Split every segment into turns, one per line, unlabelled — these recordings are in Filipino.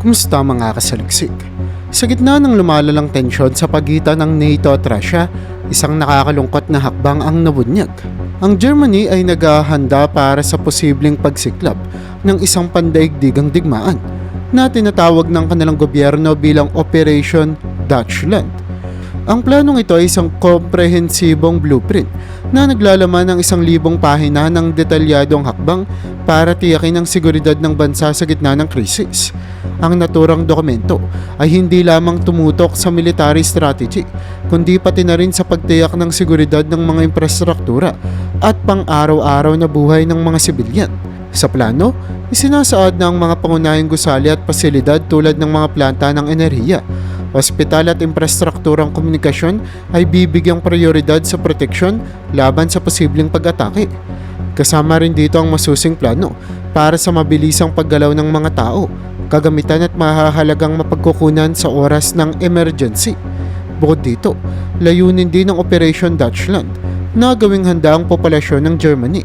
Kumusta mga kasaliksik? Sa gitna ng lumalalang tensyon sa pagitan ng NATO at Russia, isang nakakalungkot na hakbang ang nabunyag. Ang Germany ay naghahanda para sa posibleng pagsiklab ng isang pandaigdigang digmaan na tinatawag ng kanilang gobyerno bilang Operation Deutschland. Ang planong ito ay isang komprehensibong blueprint na naglalaman ng 1,000 pahina ng detalyadong hakbang para tiyakin ang seguridad ng bansa sa gitna ng krisis. Ang naturang dokumento ay hindi lamang tumutok sa military strategy, kundi pati na rin sa pagtiyak ng seguridad ng mga infrastruktura at pang-araw-araw na buhay ng mga sibilyan. Sa plano, isinasaad na ang mga pangunahing gusali at pasilidad tulad ng mga planta ng enerhiya, ospital at infrastrukturang komunikasyon ay bibigyang prioridad sa proteksyon laban sa posibleng pag-atake. Kasama rin dito ang masusing plano para sa mabilisang paggalaw ng mga tao, kagamitan at mahahalagang mapagkukunan sa oras ng emergency. Bukod dito, layunin din ng Operation Deutschland na gawing handa ang populasyon ng Germany.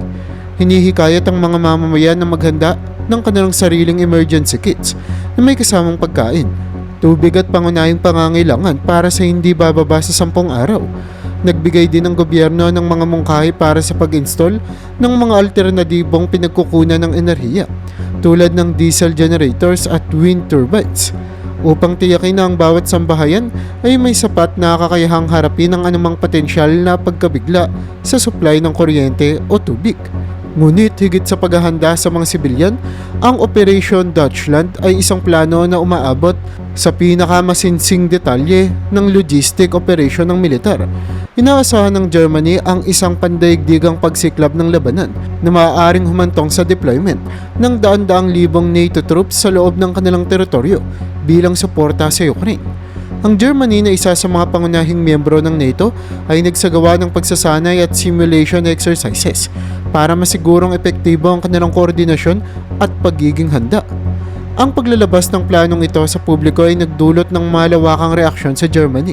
Hinihikayat ang mga mamamayan na maghanda ng kanilang sariling emergency kits na may kasamang pagkain, tubig at pangunahing pangangailangan para sa hindi bababa sa 10 araw. Nagbigay din ang gobyerno ng mga mungkahi para sa pag-install ng mga alternatibong pinagkukunan ng enerhiya tulad ng diesel generators at wind turbines upang tiyakin na ang bawat sambahayan ay may sapat na kakayahang harapin ang anumang potensyal na pagkabigla sa supply ng kuryente o tubig. Ngunit higit sa paghahanda sa mga sibilyan, ang Operation Deutschland ay isang plano na umaabot sa pinakamasinsing detalye ng logistic operation ng militar. Inaasahan ng Germany ang isang pandaigdigang pagsiklab ng labanan na maaaring humantong sa deployment ng daan-daang libong NATO troops sa loob ng kanilang teritoryo bilang suporta sa Ukraine. Ang Germany na isa sa mga pangunahing miyembro ng NATO ay nagsagawa ng pagsasanay at simulation exercises para masigurong epektibo ang kanilang koordinasyon at pagiging handa. Ang paglalabas ng planong ito sa publiko ay nagdulot ng malawakang reaksyon sa Germany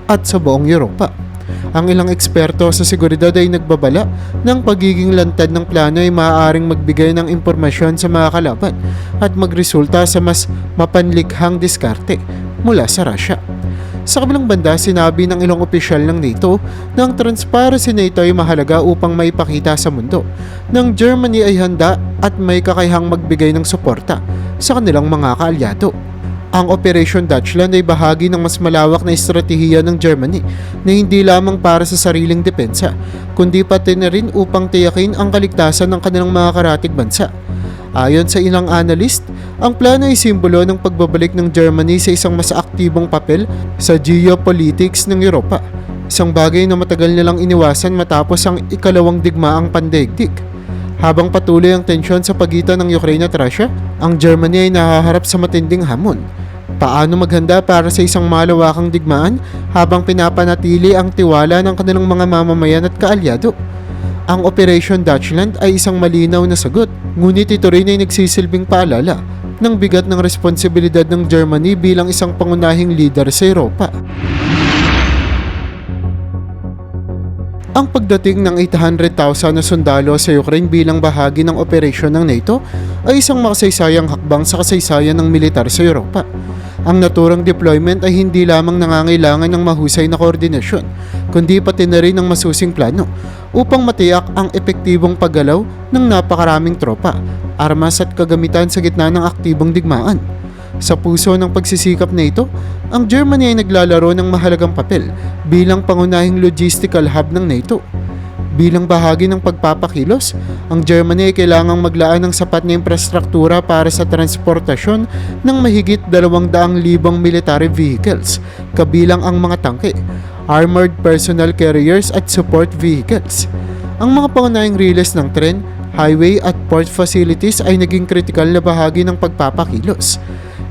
at sa buong Europa. Ang ilang eksperto sa seguridad ay nagbabala ng pagiging lantad ng plano ay maaaring magbigay ng impormasyon sa mga kalaban at magresulta sa mas mapanlikhang diskarte mula sa Russia. Sa kabilang banda, sinabi ng ilang opisyal ng NATO na ang transparency na ito ay mahalaga upang maipakita sa mundo ng Germany ay handa at may kakayahang magbigay ng suporta sa kanilang mga kaalyado. Ang Operation Deutschland ay bahagi ng mas malawak na estratehiya ng Germany na hindi lamang para sa sariling depensa, kundi pati na rin upang tiyakin ang kaligtasan ng kanilang mga karatig bansa. Ayon sa ilang analyst, ang plano ay simbolo ng pagbabalik ng Germany sa isang mas aktibong papel sa geopolitics ng Europa, isang bagay na matagal nilang iniwasan matapos ang ikalawang digmaang pandaigdig. Habang patuloy ang tensyon sa pagitan ng Ukraine at Russia, ang Germany ay nahaharap sa matinding hamon. Paano maghanda para sa isang malawakang digmaan habang pinapanatili ang tiwala ng kanilang mga mamamayan at kaalyado? Ang Operation Deutschland ay isang malinaw na sagot, ngunit ito rin ay nagsisilbing paalala ng bigat ng responsibilidad ng Germany bilang isang pangunahing leader sa Europa. Ang pagdating ng 800,000 na sundalo sa Ukraine bilang bahagi ng operasyon ng NATO ay isang makasaysayang hakbang sa kasaysayan ng militar sa Europa. Ang naturang deployment ay hindi lamang nangangailangan ng mahusay na koordinasyon, kundi pati na rin ng masusing plano upang matiyak ang epektibong paggalaw ng napakaraming tropa, armas at kagamitan sa gitna ng aktibong digmaan. Sa puso ng pagsisikap na ito, ang Germany ay naglalaro ng mahalagang papel bilang pangunahing logistical hub ng NATO. Bilang bahagi ng pagpapakilos, ang Germany ay kailangang maglaan ng sapat na infrastruktura para sa transportasyon ng mahigit 200,000 military vehicles, kabilang ang mga tangke, armored personnel carriers at support vehicles. Ang mga pangunahing riles ng tren, highway at port facilities ay naging kritikal na bahagi ng pagpapakilos.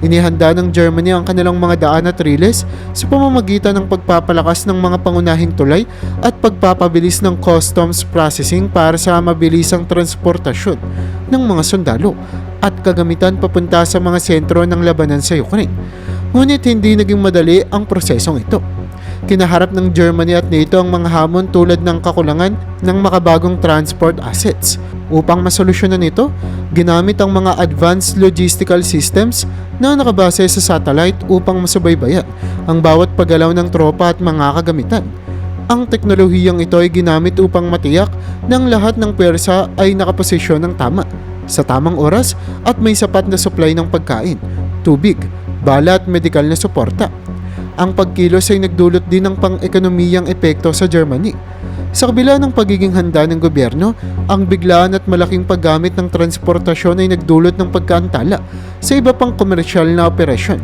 Inihanda ng Germany ang kanilang mga daan at riles sa pamamagitan ng pagpapalakas ng mga pangunahing tulay at pagpapabilis ng customs processing para sa mabilisang transportasyon ng mga sundalo at kagamitan papunta sa mga sentro ng labanan sa Ukraine. Ngunit hindi naging madali ang prosesong ito. Kinaharap ng Germany at NATO ang mga hamon tulad ng kakulangan ng makabagong transport assets. Upang masolusyonan ito, ginamit ang mga advanced logistical systems na nakabase sa satellite upang masubaybayan ang bawat paggalaw ng tropa at mga kagamitan. Ang teknolohiyang ito ay ginamit upang matiyak ng lahat ng pwersa ay nakaposisyon ng tama, sa tamang oras at may sapat na supply ng pagkain, tubig, bala at medikal na suporta. Ang pagkilos ay nagdulot din ng pang-ekonomiyang epekto sa Germany. Sa kabila ng pagiging handa ng gobyerno, ang biglaan at malaking paggamit ng transportasyon ay nagdulot ng pagkaantala sa iba pang komersyal na operasyon.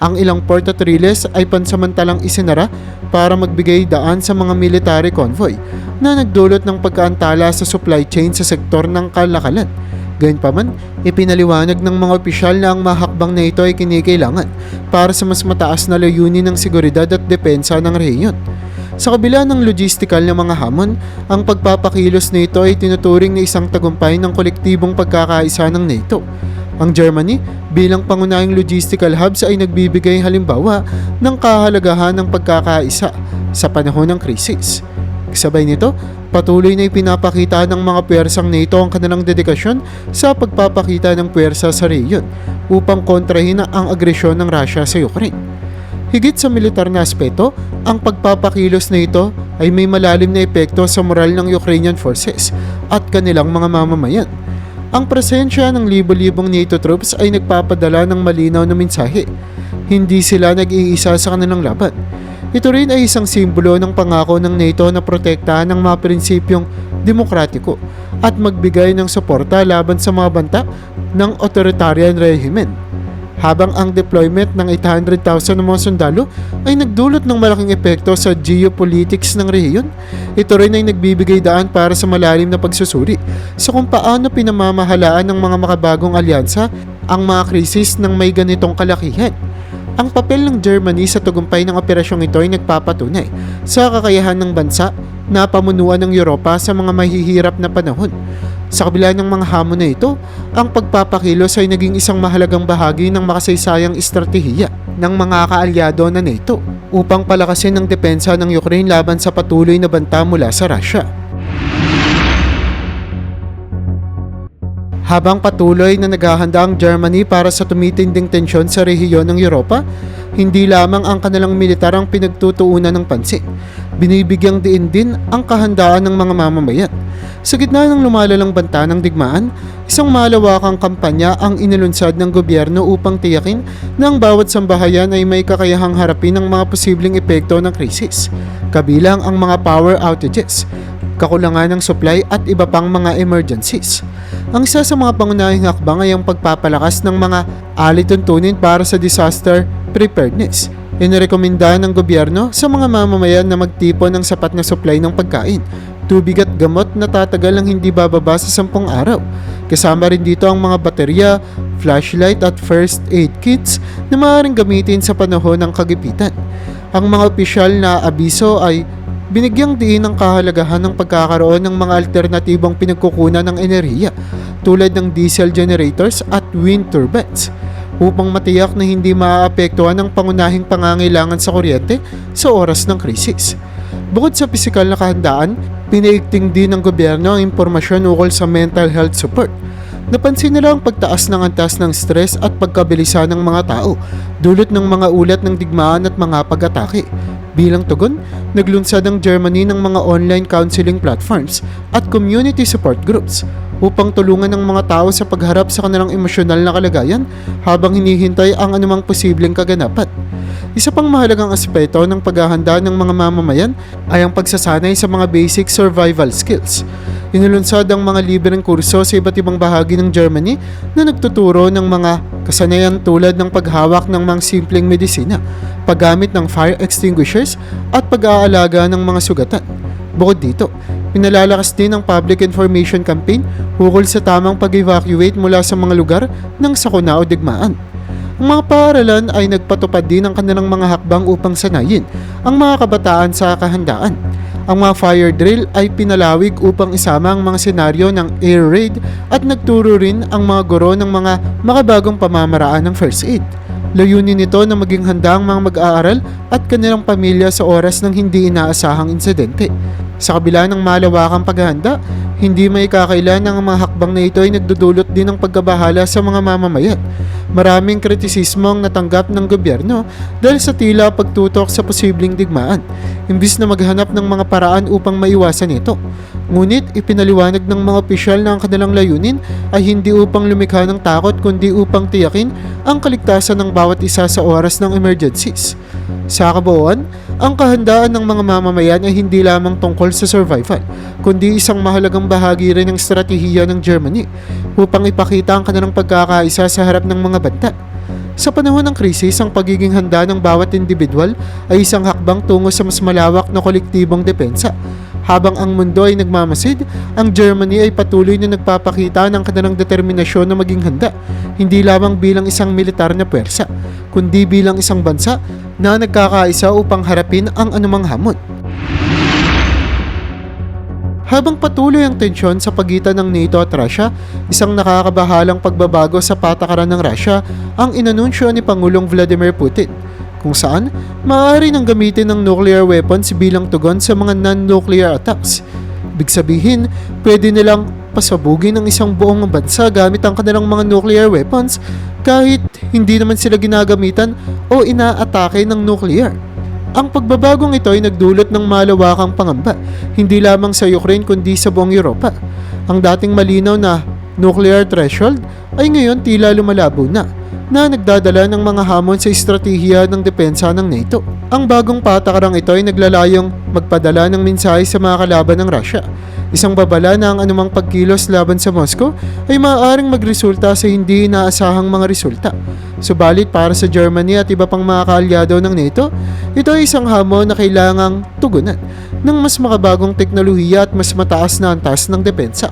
Ang ilang port at riles ay pansamantalang isinara para magbigay daan sa mga military convoy na nagdulot ng pagkaantala sa supply chain sa sektor ng kalakalan. Gayunpaman, ipinaliwanag ng mga opisyal na ang mahakbang na ito ay kinikailangan para sa mas mataas na layunin ng seguridad at depensa ng rehiyon. Sa kabila ng logistical na mga hamon, ang pagpapakilos na ito ay tinuturing na isang tagumpay ng kolektibong pagkakaisa ng NATO. Ang Germany, bilang pangunahing logistical hubs ay nagbibigay halimbawa ng kahalagahan ng pagkakaisa sa panahon ng krisis. Kasabay nito, patuloy na ipinapakita ng mga puwersang NATO ang kanilang dedikasyon sa pagpapakita ng puwersa sa rehiyon upang kontrahin ang agresyon ng Russia sa Ukraine. Higit sa militar na aspeto, ang pagpapakilos na ito ay may malalim na epekto sa moral ng Ukrainian forces at kanilang mga mamamayan. Ang presensya ng libo-libong NATO troops ay nagpapadala ng malinaw na mensahe. Hindi sila nag-iisa sa kanilang laban. Ito rin ay isang simbolo ng pangako ng NATO na protektahan ang mga prinsipyong demokratiko at magbigay ng suporta laban sa mga banta ng authoritarian regimen. Habang ang deployment ng 800,000 na mga sundalo ay nagdulot ng malaking epekto sa geopolitics ng rehiyon, ito rin ay nagbibigay daan para sa malalim na pagsusuri sa kung paano pinamamahalaan ng mga makabagong alyansa ang mga krisis ng may ganitong kalakihan. Ang papel ng Germany sa tagumpay ng operasyong ito ay nagpapatunay sa kakayahan ng bansa na pamunuan ng Europa sa mga mahihirap na panahon. Sa kabila ng mga hamon na ito, ang pagpapakilos ay naging isang mahalagang bahagi ng makasaysayang estratehiya ng mga kaalyado na NATO upang palakasin ang depensa ng Ukraine laban sa patuloy na banta mula sa Russia. Habang patuloy na naghahanda ang Germany para sa tumitinding tensyon sa rehiyon ng Europa, hindi lamang ang kanilang militar ang pinagtutuunan ng pansin. Binibigyang diin din ang kahandaan ng mga mamamayan. Sa gitna ng lumalalang banta ng digmaan, isang malawakang kampanya ang inilunsad ng gobyerno upang tiyakin na ang bawat sambahayan ay may kakayahang harapin ang mga posibleng epekto ng krisis, kabilang ang mga power outages, kakulangan ng supply at iba pang mga emergencies. Ang isa sa mga pangunahing hakbang ay ang pagpapalakas ng mga alituntunin para sa disaster preparedness. Inirekomenda ng gobyerno sa mga mamamayan na magtipon ng sapat na supply ng pagkain, tubig at gamot na tatagal ng hindi bababa sa 10 araw. Kasama rin dito ang mga baterya, flashlight at first aid kits na maaaring gamitin sa panahon ng kagipitan. Ang mga opisyal na abiso ay binigyang diin ang kahalagahan ng pagkakaroon ng mga alternatibong pinagkukunan ng enerhiya tulad ng diesel generators at wind turbines upang matiyak na hindi maaapektuhan ang pangunahing pangangailangan sa kuryente sa oras ng krisis. Bukod sa pisikal na kahandaan, pinaigting din ng gobyerno ang impormasyon ukol sa mental health support. Napansin nila ang pagtaas ng antas ng stress at pagkabilisa ng mga tao, dulot ng mga ulat ng digmaan at mga pag-atake. Bilang tugon, naglunsad ang Germany ng mga online counseling platforms at community support groups upang tulungan ng mga tao sa pagharap sa kanilang emosyonal na kalagayan habang hinihintay ang anumang posibleng kaganapan. Isa pang mahalagang aspeto ng paghahanda ng mga mamamayan ay ang pagsasanay sa mga basic survival skills. Inilunsad ang mga libreng kurso sa iba't ibang bahagi ng Germany na nagtuturo ng mga kasanayan tulad ng paghawak ng mga simpleng medisina, paggamit ng fire extinguishers at pag-aalaga ng mga sugatan. Bukod dito, pinalalakas din ang public information campaign ukol sa tamang pag-evacuate mula sa mga lugar ng sakuna o digmaan. Ang mga paaralan ay nagpatupad din ng kanilang mga hakbang upang sanayin ang mga kabataan sa kahandaan. Ang mga fire drill ay pinalawig upang isama ang mga senaryo ng air raid at nagturo rin ang mga guro ng mga makabagong pamamaraan ng first aid. Layunin nito na maging handa ang mga mag-aaral at kanilang pamilya sa oras ng hindi inaasahang insidente. Sa kabila ng malawakang paghahanda, hindi may kakailan ng mga hakbang na ito ay nagdudulot din ng pagkabahala sa mga mamamayan. Maraming kritisismo ang natanggap ng gobyerno dahil sa tila pagtutok sa posibleng digmaan, imbis na maghanap ng mga paraan upang maiwasan ito. Ngunit ipinaliwanag ng mga opisyal na ang kanilang layunin ay hindi upang lumikha ng takot kundi upang tiyakin ang kaligtasan ng bawat isa sa oras ng emergencies. Sa kabuuan, ang kahandaan ng mga mamamayan ay hindi lamang tungkol sa survival, kundi isang mahalagang bahagi rin ng estratehiya ng Germany upang ipakita ang kanilang pagkakaisa sa harap ng mga banta. Sa panahon ng krisis, ang pagiging handa ng bawat individual ay isang hakbang tungo sa mas malawak na kolektibong depensa. Habang ang mundo ay nagmamasid, ang Germany ay patuloy na nagpapakita ng kanilang determinasyon na maging handa, hindi lamang bilang isang militar na puwersa, kundi bilang isang bansa na nagkakaisa upang harapin ang anumang hamon. Habang patuloy ang tensyon sa pagitan ng NATO at Russia, isang nakakabahalang pagbabago sa patakaran ng Russia ang inanunsyo ni Pangulong Vladimir Putin, kung saan maaari nang gamitin ng nuclear weapons bilang tugon sa mga non-nuclear attacks. Ibig sabihin, pwede nilang pasabugin ang isang buong bansa gamit ang kanilang mga nuclear weapons kahit hindi naman sila ginagamitan o inaatake ng nuclear. Ang pagbabagong ito ay nagdulot ng malawakang pangamba, hindi lamang sa Ukraine kundi sa buong Europa. Ang dating malinaw na nuclear threshold ay ngayon tila lumalabo na nagdadala ng mga hamon sa estratehiya ng depensa ng NATO. Ang bagong patakarang ito ay naglalayong magpadala ng mensahe sa mga kalaban ng Russia. Isang babala na ang anumang pagkilos laban sa Moscow ay maaaring magresulta sa hindi inaasahang mga resulta. Subalit para sa Germany at iba pang mga kaalyado ng NATO, ito ay isang hamon na kailangang tugunan ng mas makabagong teknolohiya at mas mataas na antas ng depensa.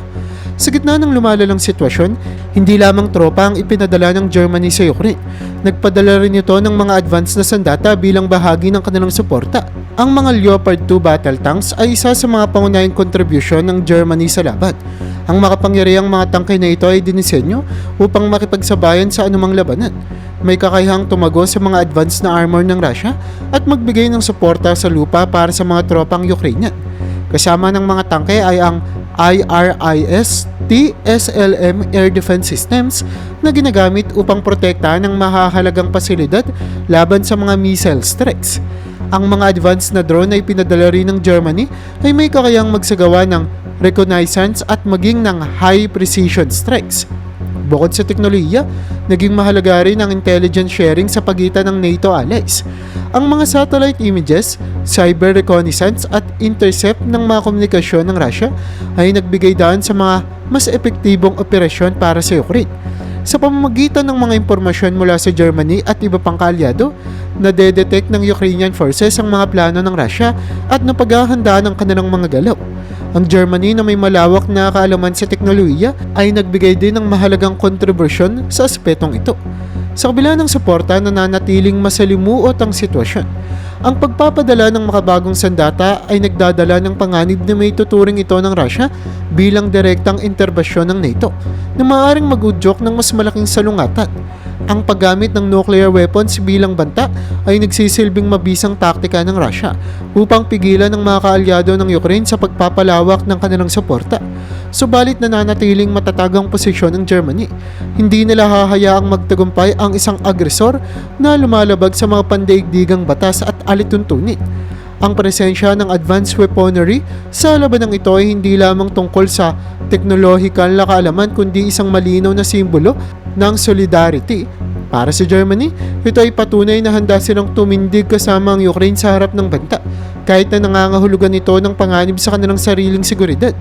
Sa gitna ng lumalalang sitwasyon, hindi lamang tropa ang ipinadala ng Germany sa Ukraine. Nagpadala rin ito ng mga advanced na sandata bilang bahagi ng kanilang suporta. Ang mga Leopard 2 battle tanks ay isa sa mga pangunahing kontribusyon ng Germany sa laban. Ang makapangyarihang mga tangke na ito ay dinisenyo upang makipagsabayan sa anumang labanan. May kakayahang tumago sa mga advanced na armor ng Russia at magbigay ng suporta sa lupa para sa mga tropang Ukrainian. Kasama ng mga tangke ay ang IRIS TSLM Air Defense Systems na ginagamit upang protektahan ang mahahalagang pasilidad laban sa mga missile strikes. Ang mga advanced na drone na ipinadala rin ng Germany ay may kakayang magsagawa ng reconnaissance at maging ng high precision strikes. Bukod sa teknolohiya, naging mahalaga rin ang intelligence sharing sa pagitan ng NATO allies. Ang mga satellite images, cyber reconnaissance at intercept ng mga komunikasyon ng Russia ay nagbigay daan sa mga mas epektibong operasyon para sa Ukraine. Sa pamamagitan ng mga impormasyon mula sa Germany at iba pang kaalyado, nadedetect ng Ukrainian forces ang mga plano ng Russia at napaghahandaan ng kanilang mga galaw. Ang Germany na may malawak na kaalaman sa teknolohiya ay nagbigay din ng mahalagang kontribusyon sa aspetong ito. Sa kabila ng suporta, nananatiling masalimuot ang sitwasyon. Ang pagpapadala ng makabagong sandata ay nagdadala ng panganib na may tuturing ito ng Russia bilang direktang interbasyon ng NATO na maaaring mag-udyok ng mas malaking salungatan. Ang paggamit ng nuclear weapons bilang banta ay nagsisilbing mabisang taktika ng Russia upang pigilan ng mga kaalyado ng Ukraine sa pagpapalawak ng kanilang suporta. Subalit nananatiling matatag ang posisyon ng Germany. Hindi nila hahayaang magtagumpay ang isang agresor na lumalabag sa mga pandaigdigang batas at alituntunin. Ang presensya ng advanced weaponry sa labanang ito ay hindi lamang tungkol sa teknolohikal na kaalaman kundi isang malinaw na simbolo ng solidarity. Para sa Germany, ito ay patunay na handa silang tumindig kasama ang Ukraine sa harap ng banta, kahit na nangangahulugan ito ng panganib sa kanilang sariling seguridad.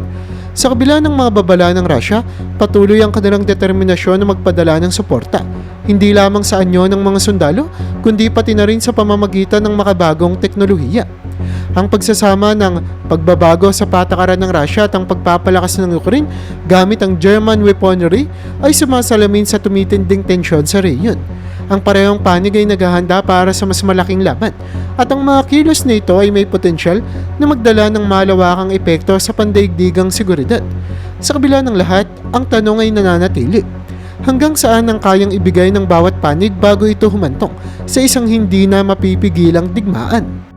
Sa kabila ng mga babala ng Russia, patuloy ang kanilang determinasyon na magpadala ng suporta, hindi lamang sa anyo ng mga sundalo, kundi pati na rin sa pamamagitan ng makabagong teknolohiya. Ang pagsasama ng pagbabago sa patakaran ng Russia at ang pagpapalakas ng Ukraine gamit ang German weaponry ay sumasalamin sa tumitinding tensyon sa rehiyon. Ang parehong panig ay naghahanda para sa mas malaking laban at ang mga kilos na ito ay may potensyal na magdala ng malawakang epekto sa pandaigdigang seguridad. Sa kabila ng lahat, ang tanong ay nananatili. hanggang saan ang kayang ibigay ng bawat panig bago ito humantong sa isang hindi na mapipigilang digmaan.